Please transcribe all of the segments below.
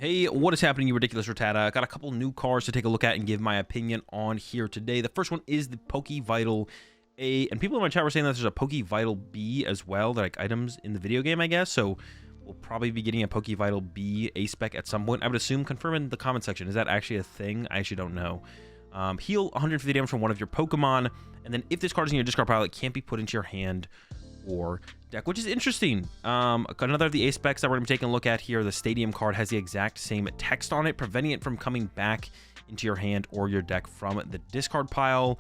Hey, what is happening, you ridiculous Rattata? Got a couple new cards to take a look at and give my opinion on here today. The first one is the Pokevital A, and people in my chat were saying that there's a Pokevital B as well. They're like items in the video game, I guess. So we'll probably be getting a Pokevital B A spec at some point. I would assume. Confirm in the comment section. Is that actually a thing? I actually don't know. Heal 150 damage from one of your Pokemon, and then if this card is in your discard pile, it can't be put into your hand or deck, which is interesting. Another of the A specs that we're going to be taking a look at here, the Stadium card has the exact same text on it, preventing it from coming back into your hand or your deck from the discard pile.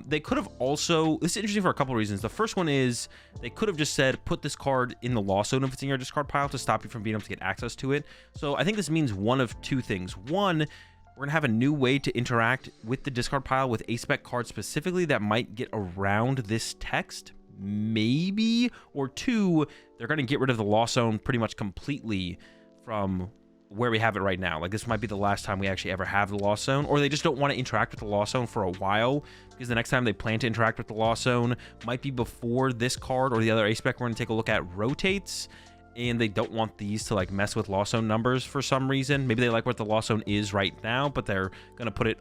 They could have also, this is interesting for a couple of reasons. The first one is they could have just said, put this card in the Lost Zone if it's in your discard pile to stop you from being able to get access to it. So I think this means one of two things. One, we're going to have a new way to interact with the discard pile with A spec cards specifically that might get around this text. Maybe. Or two, they're going to get rid of the Lost Zone pretty much completely from where we have it right now. Like, this might be the last time we actually ever have the Lost Zone, or they just don't want to interact with the Lost Zone for a while, because the next time they plan to interact with the Lost Zone might be before this card or the other A spec we're going to take a look at rotates, and they don't want these to like mess with Lost Zone numbers for some reason. Maybe they like what the Lost Zone is right now, but they're going to put it,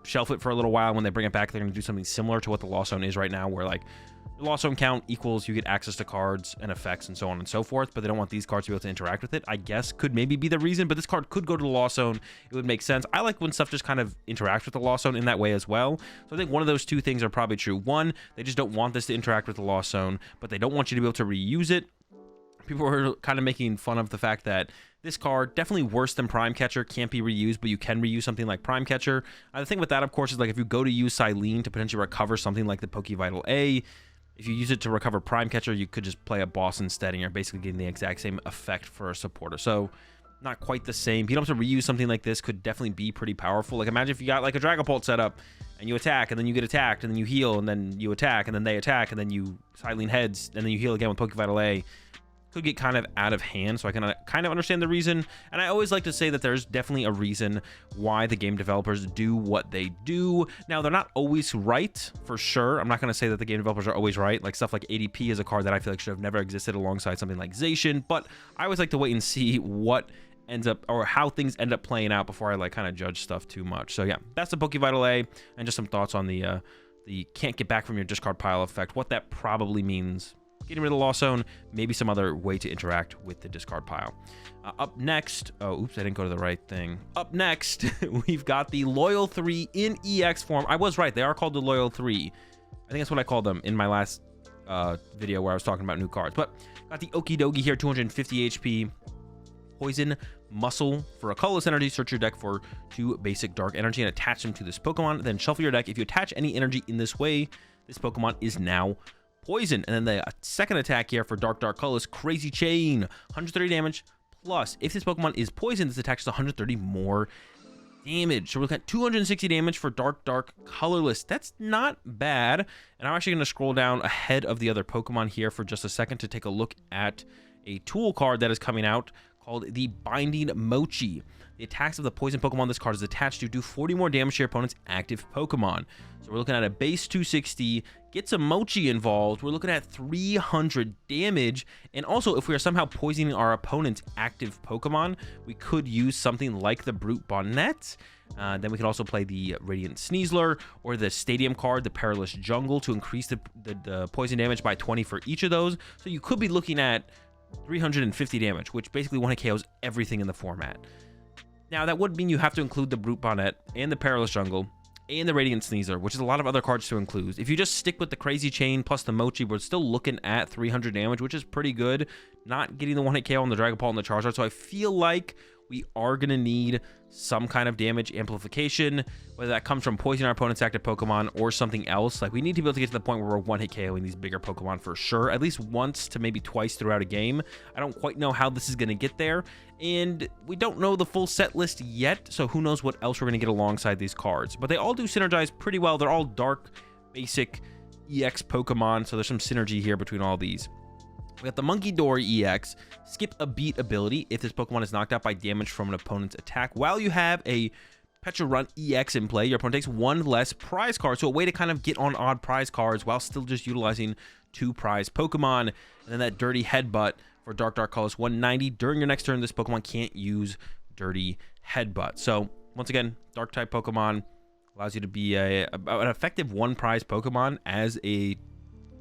shelf it for a little while. When they bring it back, they're going to do something similar to what the Lost Zone is right now, where like the Lost Zone count equals you get access to cards and effects and so on and so forth, but they don't want these cards to be able to interact with it. I guess could maybe be the reason, but this card could go to the Lost Zone. It would make sense. I like when stuff just kind of interacts with the Lost Zone in that way as well. So I think one of those two things are probably true. One, they just don't want this to interact with the Lost Zone, but they don't want you to be able to reuse it. People were kind of making fun of the fact that this card, definitely worse than Prime Catcher, can't be reused, but you can reuse something like Prime Catcher. The thing with that, of course, is like if you go to use Silene to potentially recover something like the Pokevital A, if you use it to recover Prime Catcher, you could just play a boss instead, and you're basically getting the exact same effect for a supporter. So not quite the same. Being able to reuse something like this could definitely be pretty powerful. Like, imagine if you got like a Dragapult setup, and you attack, and then you get attacked, and then you heal, and then you attack, and then they attack, and then you Silene heads, and then you heal again with Pokevital A. Could get kind of out of hand, so I can kind of understand the reason. And I always like to say that there's definitely a reason why the game developers do what they do. Now, they're not always right, for sure. I'm not going to say that the game developers are always right. Like, stuff like ADP is a card that I feel like should have never existed alongside something like Zacian, but I always like to wait and see what ends up, or how things end up playing out before I like kind of judge stuff too much. So yeah, that's the Pokevital A, and just some thoughts on the can't get back from your discard pile effect, what that probably means. Getting rid of the Lost Zone, maybe some other way to interact with the discard pile. Up next, oh, oops, I didn't go to the right thing. Up next, we've got the Loyal 3 in EX form. I was right, they are called the Loyal 3. I think that's what I called them in my last video where I was talking about new cards. But got the Okidogi here, 250 HP. Poison Muscle for a colorless energy. Search your deck for 2 basic dark energy and attach them to this Pokemon. Then shuffle your deck. If you attach any energy in this way, this Pokemon is now poison. And then the second attack here for dark colorless, Crazy Chain, 130 damage. Plus, if this Pokemon is poisoned, this attacks 130 more damage. So we're looking at 260 damage for dark colorless. That's not bad. And I'm actually going to scroll down ahead of the other Pokemon here for just a second to take a look at a tool card that is coming out called the Binding Mochi. The attacks of the poison Pokemon this card is attached to do 40 more damage to your opponent's active Pokemon. So we're looking at a base 260, get some Mochi involved, we're looking at 300 damage, and also if we are somehow poisoning our opponent's active Pokemon, we could use something like the Brute Bonnet. Then we can also play the Radiant Sneasler or the Stadium card, the Perilous Jungle, to increase the poison damage by 20 for each of those. So you could be looking at 350 damage, which basically 1-hit KOs everything in the format. Now, that would mean you have to include the Brute Bonnet and the Perilous Jungle and the Radiant Sneasler, which is a lot of other cards to include. If you just stick with the Crazy Chain plus the Mochi, we're still looking at 300 damage, which is pretty good. Not getting the 1-hit KO on the Dragapult and the Charizard, so I feel like we are going to need some kind of damage amplification, whether that comes from poisoning our opponent's active Pokemon or something else. Like, we need to be able to get to the point where we're 1-hit KOing these bigger Pokemon for sure, at least once to maybe twice throughout a game. I don't quite know how this is going to get there, and we don't know the full set list yet, so who knows what else we're going to get alongside these cards. But they all do synergize pretty well. They're all dark, basic EX Pokemon, so there's some synergy here between all these. We got the Monkey Door EX, skip a beat ability if this Pokemon is knocked out by damage from an opponent's attack. While you have a Petra Run EX in play, your opponent takes 1 less prize card. So a way to kind of get on odd prize cards while still just utilizing 2 prize Pokemon. And then that Dirty Headbutt for dark colors, 190. During your next turn, this Pokemon can't use Dirty Headbutt. So once again, dark type Pokemon allows you to be an effective one prize Pokemon as a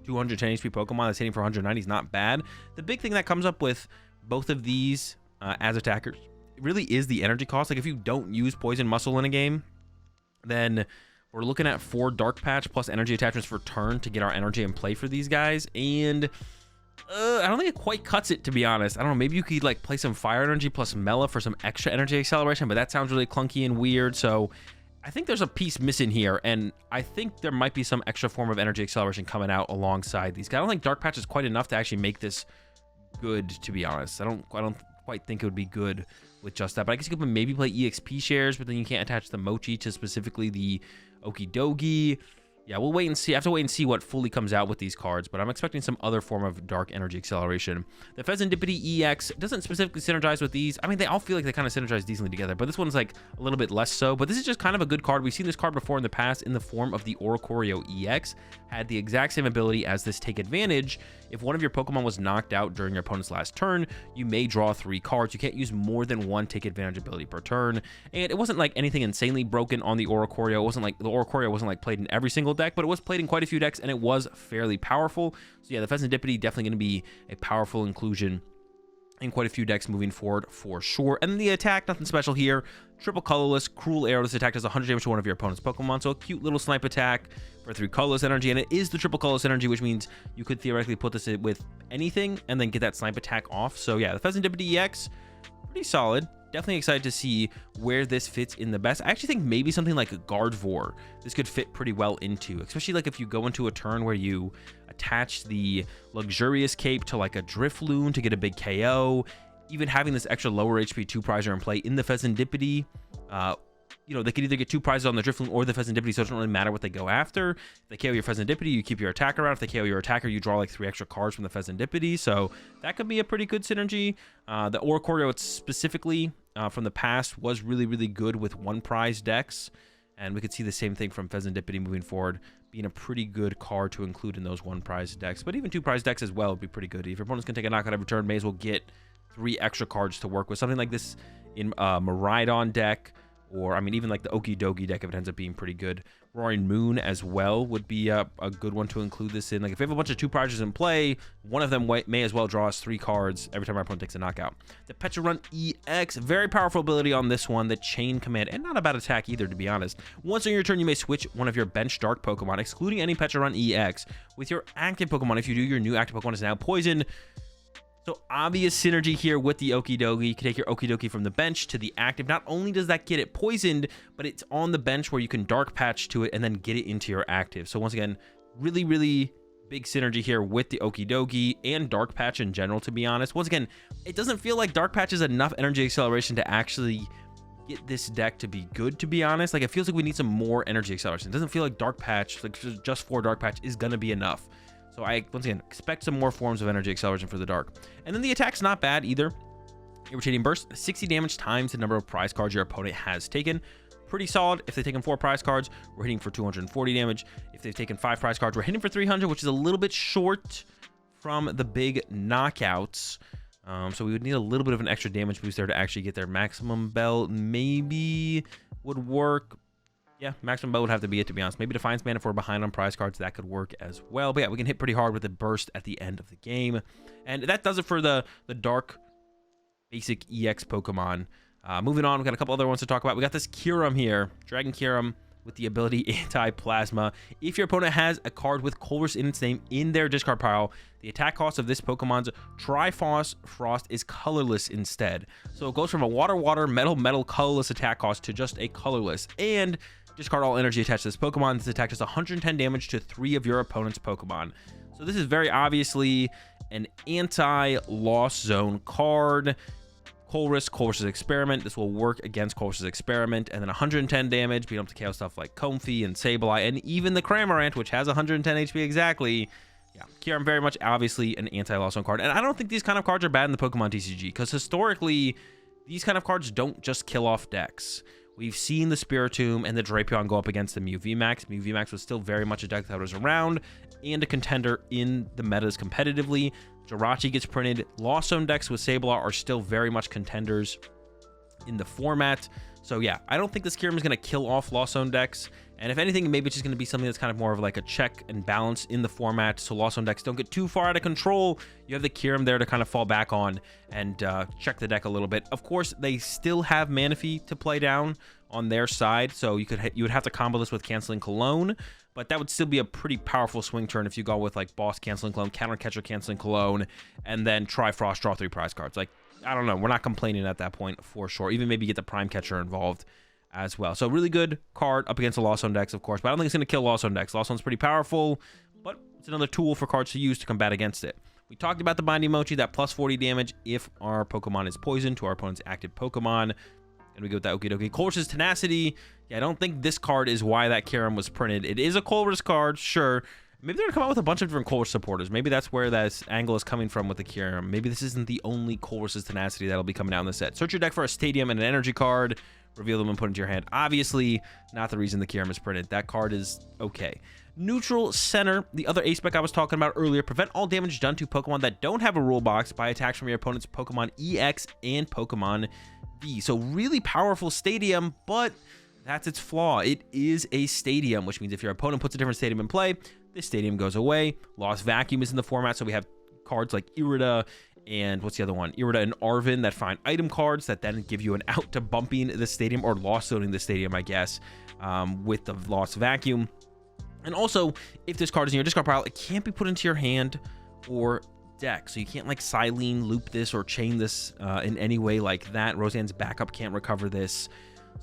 210 HP Pokemon that's hitting for 190 is not bad. The big thing that comes up with both of these as attackers really is the energy cost. Like if you don't use Poison Muscle in a game, then we're looking at 4 Dark Patch plus energy attachments for turn to get our energy in play for these guys. And I don't think it quite cuts it, to be honest. I don't know, maybe you could like play some Fire Energy plus Mela for some extra energy acceleration, but that sounds really clunky and weird. So I think there's a piece missing here, and I think there might be some extra form of energy acceleration coming out alongside these guys. I don't think Dark Patch is quite enough to actually make this good, to be honest. I don't quite think it would be good with just that, but I guess you could maybe play EXP shares, but then you can't attach the Mochi to specifically the Okidogi. Yeah, we'll wait and see. I have to wait and see what fully comes out with these cards, but I'm expecting some other form of dark energy acceleration. The Pheasantipity EX doesn't specifically synergize with these. I mean, they all feel like they kind of synergize decently together, but this one's like a little bit less so. But this is just kind of a good card. We've seen this card before in the past in the form of the Oricorio EX. Had the exact same ability as this Take Advantage. If one of your Pokemon was knocked out during your opponent's last turn, you may draw 3 cards. You can't use more than 1 Take Advantage ability per turn. And it wasn't like anything insanely broken on the Oricorio. It wasn't like the Oricorio wasn't like played in every single deck, but it was played in quite a few decks, and it was fairly powerful. So yeah, the Pheasantipity definitely going to be a powerful inclusion in quite a few decks moving forward for sure. And then the attack, nothing special here. Triple colorless, cruel arrow. This attack does 100 damage to one of your opponent's Pokemon. So a cute little snipe attack for 3 colorless energy. And it is the triple colorless energy, which means you could theoretically put this with anything and then get that snipe attack off. So yeah, the Pheasantipity EX, pretty solid. Definitely excited to see where this fits in the best. I actually think maybe something like a Gardevoir this could fit pretty well into, especially like if you go into a turn where you attach the Luxurious Cape to like a Drifloon to get a big KO. Even having this extra lower HP 2 prizer in play in the Pheasantipity, you know, they could either get 2 prizes on the Drifloon or the Pheasantipity, so it doesn't really matter what they go after. If they KO your Pheasantipity, you keep your attacker out. If they KO your attacker, you draw like 3 extra cards from the Pheasantipity, so that could be a pretty good synergy. The Oricorio specifically from the past was really, really good with 1 prize decks, and we could see the same thing from Pheasantipity moving forward, being a pretty good card to include in those 1 prize decks. But even 2 prize decks as well would be pretty good. If your opponent's going to take a knockout every turn, may as well get 3 extra cards to work with. Something like this in Miraidon deck, or I mean even like the Okidogi deck if it ends up being pretty good. Roaring Moon as well would be a good one to include this in. Like if we have a bunch of 2 prizes in play, one of them may as well draw us 3 cards every time our opponent takes a knockout. The Pecharunt EX, very powerful ability on this one. The Chain Command, and not a bad attack either, to be honest. Once on your turn, you may switch one of your bench dark Pokemon, excluding any Pecharunt EX, with your active Pokemon. If you do, your new active Pokemon is now poisoned. So obvious synergy here with the Okidogi. You can take your Okidogi from the bench to the active. Not only does that get it poisoned, but it's on the bench where you can Dark Patch to it and then get it into your active. So once again, really, really big synergy here with the Okidogi and Dark Patch in general, to be honest. Once again, it doesn't feel like Dark Patch is enough energy acceleration to actually get this deck to be good, to be honest. Like it feels like we need some more energy acceleration. It doesn't feel like Dark Patch, like just 4 Dark Patch is going to be enough. So I, once again, expect some more forms of energy acceleration for the dark. And then the attack's not bad either. Irritating Burst, 60 damage times the number of prize cards your opponent has taken. Pretty solid. If they've taken 4 prize cards, we're hitting for 240 damage. If they've taken 5 prize cards, we're hitting for 300, which is a little bit short from the big knockouts. So we would need a little bit of an extra damage boost there to actually get their maximum belt. Maybe would work. Yeah, maximum belt would have to be it, to be honest. Maybe Defiance Mana if we're behind on prize cards, that could work as well. But yeah, we can hit pretty hard with the burst at the end of the game. And that does it for the dark basic EX Pokemon. Moving on, we got a couple other ones to talk about. We got this Kyurem here, Dragon Kyurem with the ability Anti-Plasma. If your opponent has a card with Colress in its name in their discard pile, the attack cost of this Pokemon's Frost is colorless instead. So it goes from a water, metal, colorless attack cost to just a colorless. And discard all energy attached to this Pokemon. This attack does 110 damage to 3 of your opponent's Pokemon. So this is very obviously an anti-Lost Zone card. Colress's Experiment. This will work against Colress's Experiment. And then 110 damage, being able to KO stuff like Comfey and Sableye, and even the Cramorant, which has 110 HP exactly. Yeah, Kyurem very much obviously an anti-Lost Zone card. And I don't think these kind of cards are bad in the Pokemon TCG, because historically, these kind of cards don't just kill off decks. We've seen the Spiritomb and the Drapion go up against the Mew VMAX. Mew VMAX was still very much a deck that was around and a contender in the metas competitively. Jirachi gets printed. Lost Zone decks with Sableye are still very much contenders in the format. So yeah, I don't think this Kyurem is going to kill off Lost Zone decks. And if anything, maybe it's just going to be something that's kind of more of like a check and balance in the format, so Lost Zone decks don't get too far out of control. You have the Kyurem there to kind of fall back on and check the deck a little bit. Of course, they still have Manaphy to play down on their side, so you would have to combo this with Canceling Cologne, but that would still be a pretty powerful swing turn if you go with like Boss Canceling Cologne, Counter Catcher Canceling Cologne, and then Trifrost, draw 3 prize cards. Like, I don't know, we're not complaining at that point for sure. Even maybe get the Prime Catcher involved as well. So really good card up against the Lost Zone decks, of course, but I don't think it's going to kill Lost Zone decks. Lost Zone's pretty powerful, but it's another tool for cards to use to combat against it. We talked about the Binding Mochi, that plus 40 damage if our Pokemon is poisoned to our opponent's active Pokemon. And we go with that Okie Dokie. Colress's Tenacity. Yeah, I don't think this card is why that Kyurem was printed. It is a Colress card, sure. Maybe they're going to come out with a bunch of different Colress supporters. Maybe that's where that angle is coming from with the Kyurem. Maybe this isn't the only Colress's Tenacity that'll be coming out in the set. Search your deck for a Stadium and an Energy card. Reveal them and put into your hand. Obviously, not the reason the Kyurem is printed. That card is okay. Neutral Center, the other A-Spec I was talking about earlier. Prevent all damage done to Pokemon that don't have a rule box by attacks from your opponent's Pokemon EX and Pokemon V. So really powerful Stadium, but that's its flaw. It is a Stadium, which means if your opponent puts a different Stadium in play, this Stadium goes away. Lost Vacuum is in the format, so we have cards like Irida and what's the other one? Irida and Arvin that find item cards that then give you an out to bumping the Stadium or Lost Zoning the Stadium, I guess, with the Lost Vacuum. And also, if this card is in your discard pile, it can't be put into your hand or deck. So you can't like Silene loop this or chain this in any way like that. Roseanne's backup can't recover this.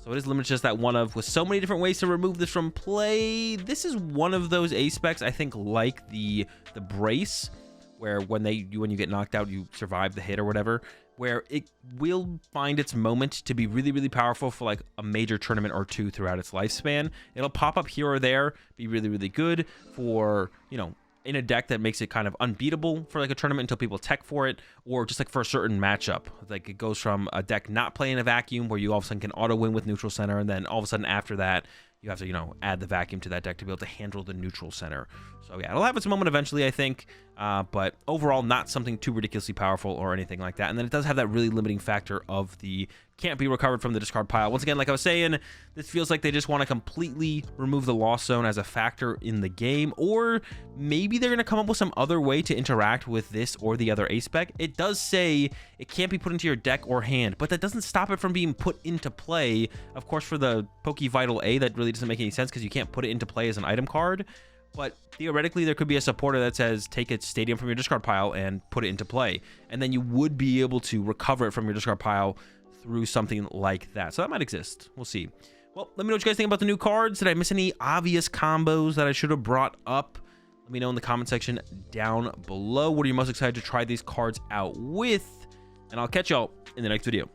So it is limited to just that one of, with so many different ways to remove this from play. This is one of those A-Specs, I think, like the Brace, where when you get knocked out, you survive the hit or whatever, where it will find its moment to be really, really powerful for like a major tournament or two throughout its lifespan. It'll pop up here or there, be really, really good for, you know, in a deck that makes it kind of unbeatable for like a tournament until people tech for it, or just like for a certain matchup. Like it goes from a deck not playing a vacuum where you all of a sudden can auto win with Neutral Center, and then all of a sudden after that, you have to, you know, add the vacuum to that deck to be able to handle the Neutral Center. So yeah, it'll have its moment eventually, I think, but overall not something too ridiculously powerful or anything like that. And then it does have that really limiting factor of the can't be recovered from the discard pile. Once again, like I was saying, this feels like they just want to completely remove the Lost Zone as a factor in the game, or maybe they're going to come up with some other way to interact with this or the other A-Spec. It does say it can't be put into your deck or hand, but that doesn't stop it from being put into play. Of course, for the Pokevital A, that really doesn't make any sense because you can't put it into play as an item card. But theoretically, there could be a supporter that says, take a Stadium from your discard pile and put it into play. And then you would be able to recover it from your discard pile through something like that. So that might exist. We'll see. Well, let me know what you guys think about the new cards. Did I miss any obvious combos that I should have brought up? Let me know in the comment section down below. What are you most excited to try these cards out with? And I'll catch y'all in the next video.